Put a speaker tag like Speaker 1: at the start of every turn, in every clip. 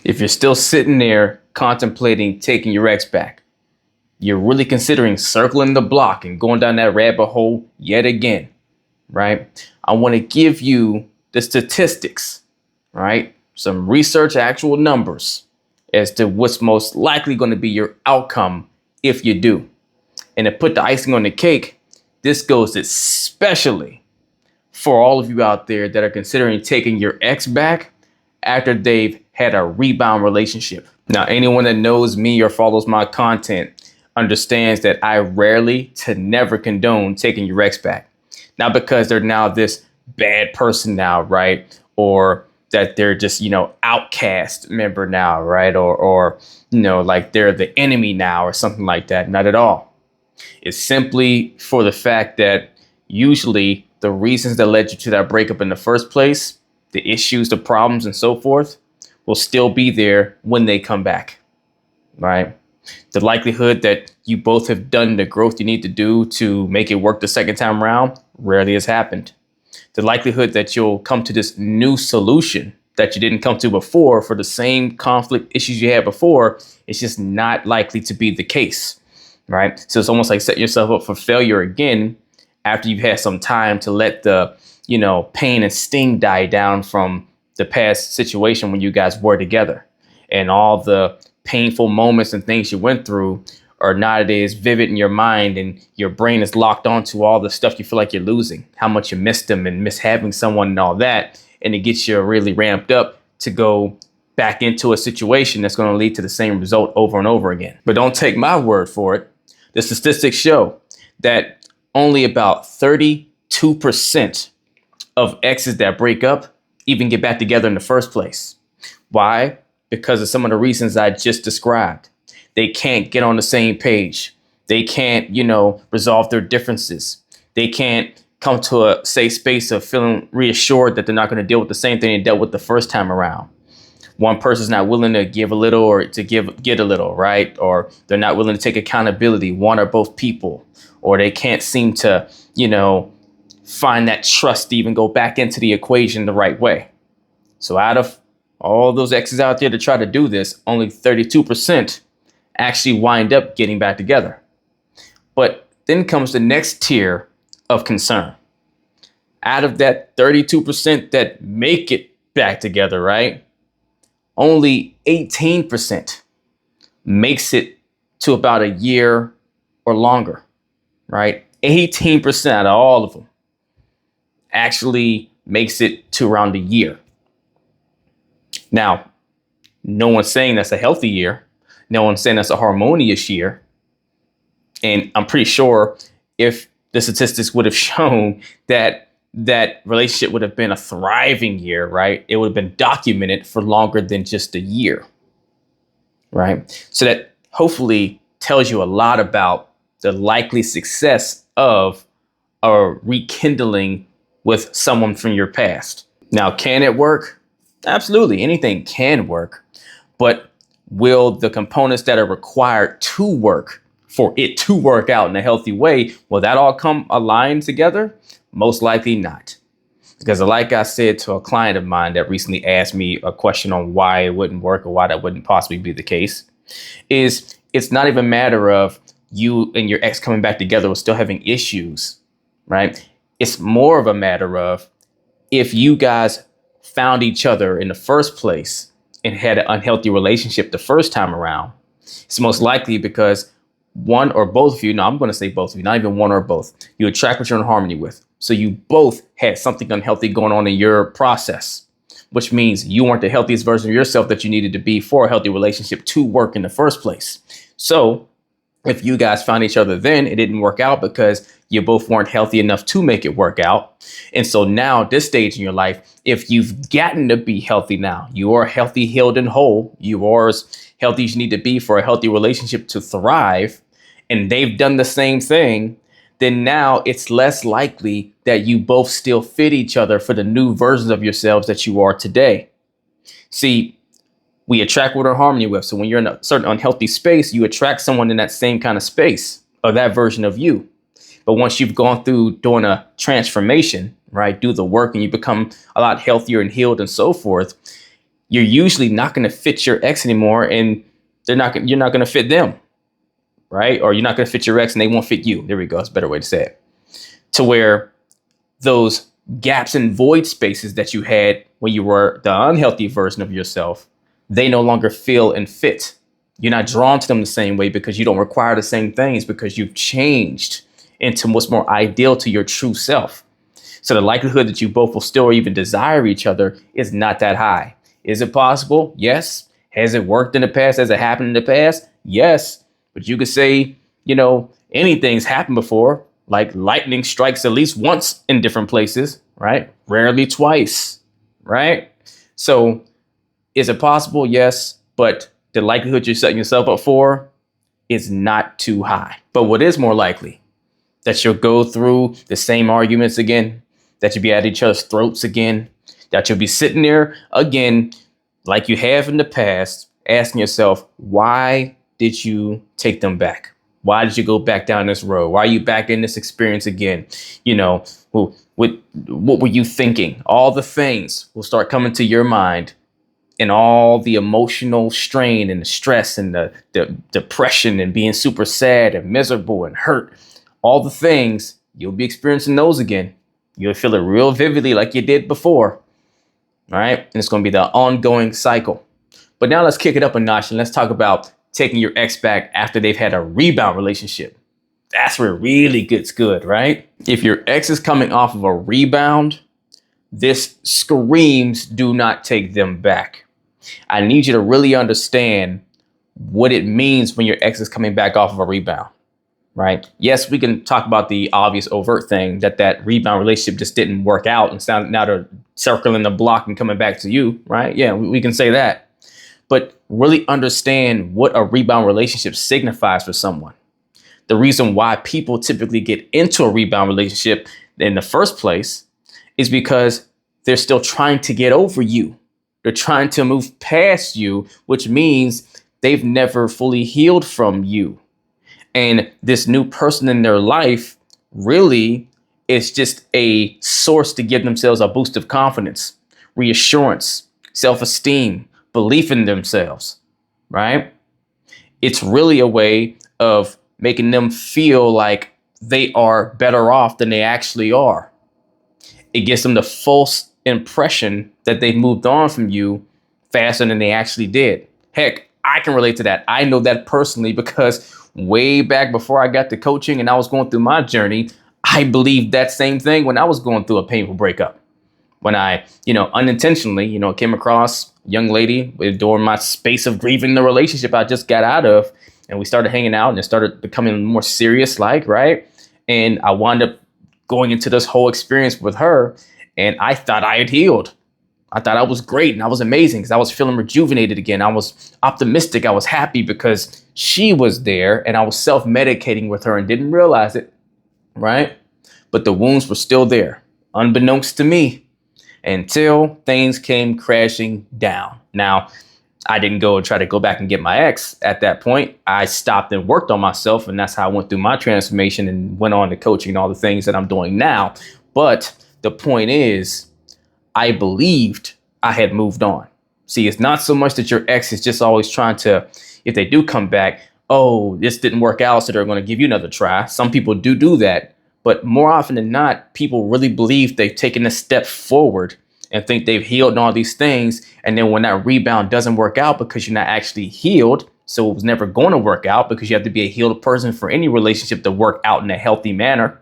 Speaker 1: If you're still sitting there contemplating taking your ex back, you're really considering circling the block and going down that rabbit hole yet again, right? I want to give you the statistics, right? Some research, actual numbers as to what's most likely going to be your outcome if you do. And to put the icing on the cake, this goes especially for all of you out there that are considering taking your ex back after they've had a rebound relationship. Now, anyone that knows me or follows my content understands that I rarely to never condone taking your ex back. Not because they're now this bad person now, right? Or that they're just, outcast member now, right? Or like they're the enemy now or something like that. Not at all. It's simply for the fact that usually the reasons that led you to that breakup in the first place, the issues, the problems, and so forth, will still be there when they come back, right? The likelihood that you both have done the growth you need to do to make it work the second time around rarely has happened. The likelihood that you'll come to this new solution that you didn't come to before for the same conflict issues you had before, it's just not likely to be the case, right? So it's almost like setting yourself up for failure again after you've had some time to let the, pain and sting die down from the past situation when you guys were together, and all the painful moments and things you went through are not as vivid in your mind, and your brain is locked onto all the stuff you feel like you're losing, how much you missed them and miss having someone and all that. And it gets you really ramped up to go back into a situation that's going to lead to the same result over and over again. But don't take my word for it. The statistics show that only about 32% of exes that break up even get back together in the first place. Why? Because of some of the reasons I just described. They can't get on the same page. They can't, resolve their differences. They can't come to a safe space of feeling reassured that they're not going to deal with the same thing they dealt with the first time around. One person's not willing to give a little or to get a little, right? Or they're not willing to take accountability, one or both people, or they can't seem to, find that trust to even go back into the equation the right way. So out of all those exes out there to try to do this, only 32% actually wind up getting back together. But then comes the next tier of concern. Out of that 32% that make it back together, right? Only 18% makes it to about a year or longer, right? 18% out of all of them actually makes it to around a year. Now, no one's saying that's a healthy year. No one's saying that's a harmonious year. And I'm pretty sure if the statistics would have shown that that relationship would have been a thriving year, right? It would have been documented for longer than just a year, right? So that hopefully tells you a lot about the likely success of a rekindling with someone from your past. Now, can it work? Absolutely. Anything can work. But will the components that are required to work for it to work out in a healthy way, will that all come aligned together? Most likely not. Because like I said to a client of mine that recently asked me a question on why it wouldn't work or why that wouldn't possibly be the case, is it's not even a matter of you and your ex coming back together or still having issues, right? It's more of a matter of if you guys found each other in the first place and had an unhealthy relationship the first time around, it's most likely because one or both of you, no, I'm going to say both of you, not even one or both, you attract what you're in harmony with. So you both had something unhealthy going on in your process, which means you weren't the healthiest version of yourself that you needed to be for a healthy relationship to work in the first place. So if you guys found each other then, it didn't work out because you both weren't healthy enough to make it work out. And so now at this stage in your life, if you've gotten to be healthy now, you are healthy, healed, and whole, you are as healthy as you need to be for a healthy relationship to thrive, and they've done the same thing, then now it's less likely that you both still fit each other for the new versions of yourselves that you are today. See, we attract what we're in harmony with. So when you're in a certain unhealthy space, you attract someone in that same kind of space or that version of you. But once you've gone through doing a transformation, right, do the work and you become a lot healthier and healed and so forth, you're usually not going to fit your ex anymore, and you're not going to fit them, right? Or you're not going to fit your ex and they won't fit you. There we go. That's a better way to say it. To where those gaps and void spaces that you had when you were the unhealthy version of yourself, they no longer feel and fit. You're not drawn to them the same way because you don't require the same things, because you've changed into what's more ideal to your true self. So the likelihood that you both will still even desire each other is not that high. Is it possible? Yes. Has it worked in the past? Has it happened in the past? Yes. But you could say, anything's happened before, like lightning strikes at least once in different places, right? Rarely twice, right? So is it possible? Yes. But the likelihood you're setting yourself up for is not too high. But what is more likely? That you'll go through the same arguments again, that you'll be at each other's throats again, that you'll be sitting there again, like you have in the past, asking yourself, why did you take them back? Why did you go back down this road? Why are you back in this experience again? What were you thinking? All the things will start coming to your mind, and all the emotional strain and the stress and the depression and being super sad and miserable and hurt, all the things, you'll be experiencing those again. You'll feel it real vividly like you did before. All right. And it's going to be the ongoing cycle. But now let's kick it up a notch and let's talk about taking your ex back after they've had a rebound relationship. That's where it really gets good, right? If your ex is coming off of a rebound, this screams, do not take them back. I need you to really understand what it means when your ex is coming back off of a rebound, right? Yes, we can talk about the obvious overt thing that rebound relationship just didn't work out, and now they're circling the block and coming back to you, right? Yeah, we can say that. But really understand what a rebound relationship signifies for someone. The reason why people typically get into a rebound relationship in the first place is because they're still trying to get over you. They're trying to move past you, which means they've never fully healed from you. And this new person in their life really is just a source to give themselves a boost of confidence, reassurance, self-esteem, belief in themselves, right? It's really a way of making them feel like they are better off than they actually are. It gives them the false impression that they've moved on from you faster than they actually did. Heck, I can relate to that. I know that personally because way back before I got to coaching and I was going through my journey, I believed that same thing when I was going through a painful breakup. When I, unintentionally, came across a young lady during my space of grieving the relationship I just got out of, and we started hanging out and it started becoming more serious, right? And I wound up going into this whole experience with her, and I thought I had healed. I thought I was great and I was amazing because I was feeling rejuvenated again. I was optimistic. I was happy because she was there, and I was self-medicating with her and didn't realize it, right? But the wounds were still there, unbeknownst to me, until things came crashing down. Now, I didn't go and try to go back and get my ex at that point. I stopped and worked on myself, and that's how I went through my transformation and went on to coaching and all the things that I'm doing now. But the point is, I believed I had moved on. See, it's not so much that your ex is just always trying to, if they do come back, oh, this didn't work out, so they're going to give you another try. Some people do that. But more often than not, people really believe they've taken a step forward and think they've healed all these things. And then when that rebound doesn't work out because you're not actually healed, so it was never going to work out because you have to be a healed person for any relationship to work out in a healthy manner,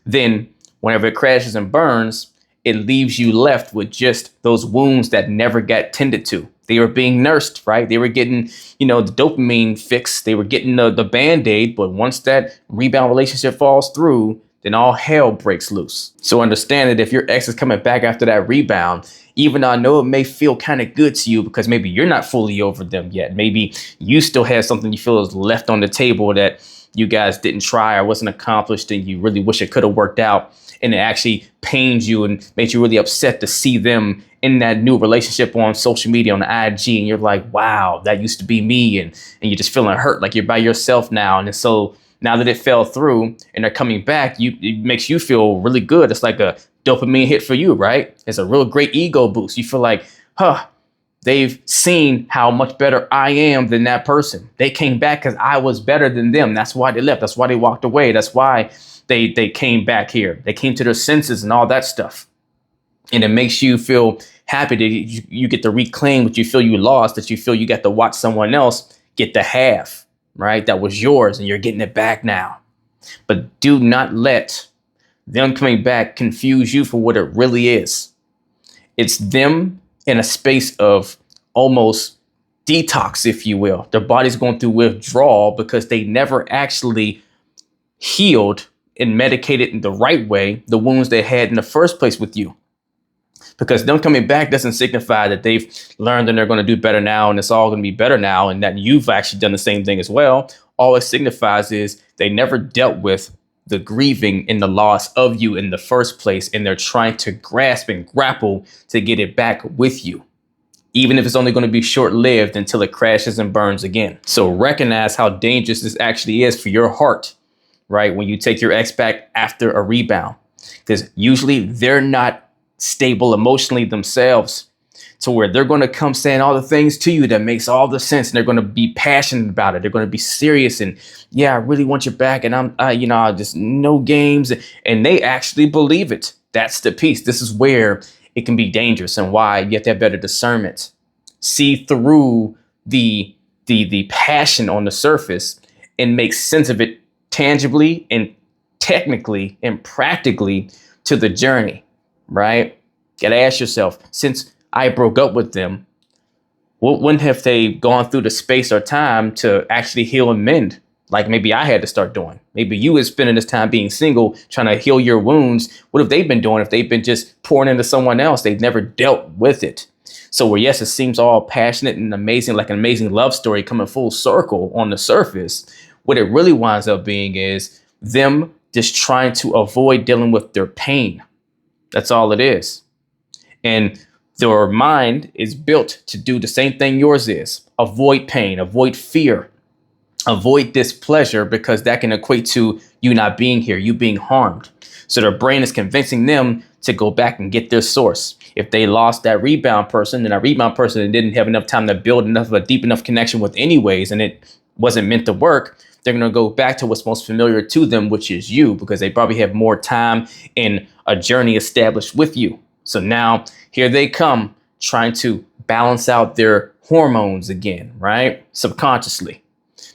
Speaker 1: then whenever it crashes and burns, it leaves you left with just those wounds that never got tended to. They were being nursed, right? They were getting, the dopamine fix. They were getting the Band-Aid. But once that rebound relationship falls through, then all hell breaks loose. So understand that if your ex is coming back after that rebound, even though I know it may feel kind of good to you because maybe you're not fully over them yet. Maybe you still have something you feel is left on the table that you guys didn't try or wasn't accomplished and you really wish it could have worked out. And it actually pains you and makes you really upset to see them in that new relationship on social media, on the IG. And you're like, wow, that used to be me. And you're just feeling hurt like you're by yourself now. And so now that it fell through and they're coming back, it makes you feel really good. It's like a dopamine hit for you, right? It's a real great ego boost. You feel like, They've seen how much better I am than that person. They came back because I was better than them. That's why they left. That's why they walked away. That's why they came back here. They came to their senses and all that stuff. And it makes you feel happy that you get to reclaim what you feel you lost, that you feel you got to watch someone else get the half, right? That was yours and you're getting it back now. But do not let them coming back confuse you for what it really is. It's them in a space of almost detox, if you will. Their body's going through withdrawal because they never actually healed and medicated in the right way the wounds they had in the first place with you. Because them coming back doesn't signify that they've learned and they're going to do better now and it's all going to be better now and that you've actually done the same thing as well. All it signifies is they never dealt with the grieving and the loss of you in the first place, and they're trying to grasp and grapple to get it back with you, even if it's only going to be short-lived until it crashes and burns again. So recognize how dangerous this actually is for your heart, right? When you take your ex back after a rebound, because usually they're not stable emotionally themselves to where they're going to come saying all the things to you that makes all the sense, and they're going to be passionate about it. They're going to be serious and yeah, I really want you back. And I just no games. And they actually believe it. That's the piece. This is where it can be dangerous and why you have to have better discernment. See through the passion on the surface and make sense of it tangibly and technically and practically to the journey, right? Got to ask yourself, since I broke up with them, when have they gone through the space or time to actually heal and mend? Like maybe I had to start doing. Maybe you was spending this time being single, trying to heal your wounds. What have they been doing if they've been just pouring into someone else? They've never dealt with it. So where, yes, it seems all passionate and amazing, like an amazing love story coming full circle on the surface, what it really winds up being is them just trying to avoid dealing with their pain. That's all it is. And their mind is built to do the same thing yours is. Avoid pain, avoid fear, avoid displeasure, because that can equate to you not being here, you being harmed. So their brain is convincing them to go back and get their source. If they lost that rebound person, then that rebound person didn't have enough time to build enough of a deep enough connection with anyways, and it wasn't meant to work, they're going to go back to what's most familiar to them, which is you, because they probably have more time and a journey established with you. So now here they come trying to balance out their hormones again, right? Subconsciously.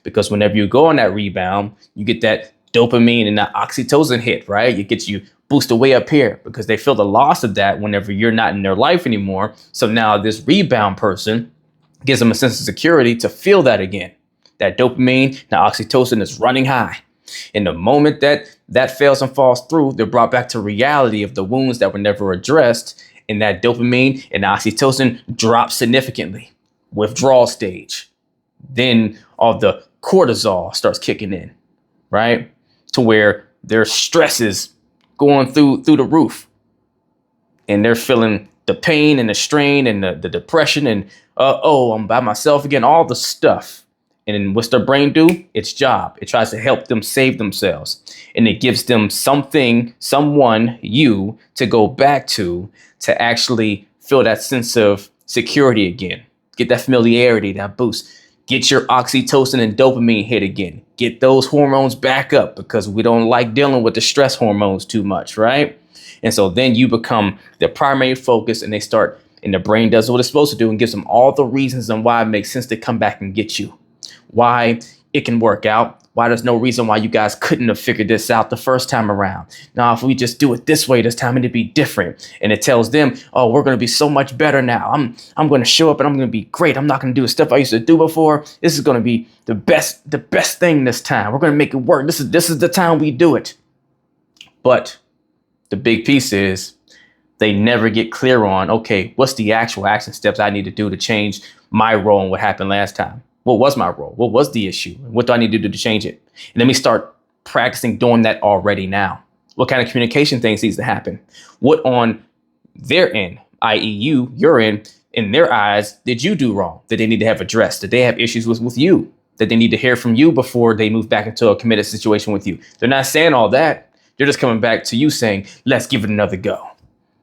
Speaker 1: Because whenever you go on that rebound, you get that dopamine and that oxytocin hit, right? It gets you boosted way up here because they feel the loss of that whenever you're not in their life anymore. So now this rebound person gives them a sense of security to feel that again. That dopamine, that oxytocin is running high. And the moment that fails and falls through, they're brought back to reality of the wounds that were never addressed. And that dopamine and oxytocin drop significantly. Withdrawal stage. Then all the cortisol starts kicking in, right? To where their stress is going through the roof. And they're feeling the pain and the strain and the depression and, I'm by myself again, all the stuff. And then what's their brain do? Its job. It tries to help them save themselves. And it gives them something, someone, you, to go back to actually feel that sense of security again. Get that familiarity, that boost. Get your oxytocin and dopamine hit again. Get those hormones back up because we don't like dealing with the stress hormones too much, right? And so then you become the primary focus and the brain does what it's supposed to do and gives them all the reasons and why it makes sense to come back and get you. Why it can work out, why there's no reason why you guys couldn't have figured this out the first time around. Now, if we just do it this way, this time it'd be different. And it tells them, oh, we're going to be so much better now. I'm going to show up and I'm going to be great. I'm not going to do the stuff I used to do before. This is going to be the best thing this time. We're going to make it work. This is the time we do it. But the big piece is they never get clear on, okay, what's the actual action steps I need to do to change my role and what happened last time? What was my role? What was the issue? What do I need to do to change it? And let me start practicing doing that already now. What kind of communication things needs to happen? What on their end, i.e. your end, in their eyes, did you do wrong that they need to have addressed? Did they have issues with you that they need to hear from you before they move back into a committed situation with you? They're not saying all that. They're just coming back to you saying, let's give it another go.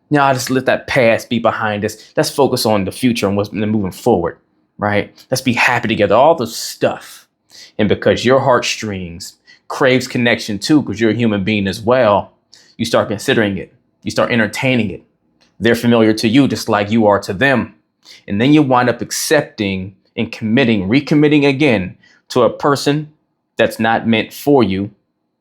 Speaker 1: Now, just let that past be behind us. Let's focus on the future and what's moving forward, right? Let's be happy together, all the stuff. And because your heartstrings craves connection too, because you're a human being as well, you start considering it. You start entertaining it. They're familiar to you just like you are to them. And then you wind up accepting and committing, recommitting again to a person that's not meant for you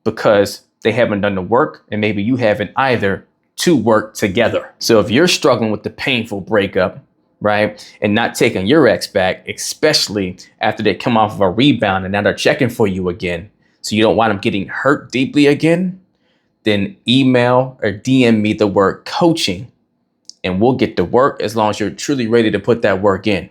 Speaker 1: because they haven't done the work and maybe you haven't either to work together. So if you're struggling with the painful breakup, right, and not taking your ex back, especially after they come off of a rebound and now they're checking for you again, so you don't want them getting hurt deeply again, then email or DM me the word coaching and we'll get to work as long as you're truly ready to put that work in.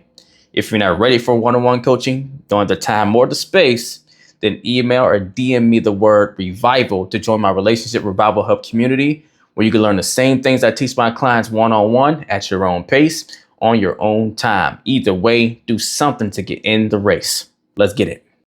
Speaker 1: If you're not ready for one-on-one coaching, don't have the time or the space, then email or DM me the word revival to join my Relationship Revival Hub community, where you can learn the same things I teach my clients one-on-one at your own pace, on your own time. Either way, do something to get in the race. Let's get it.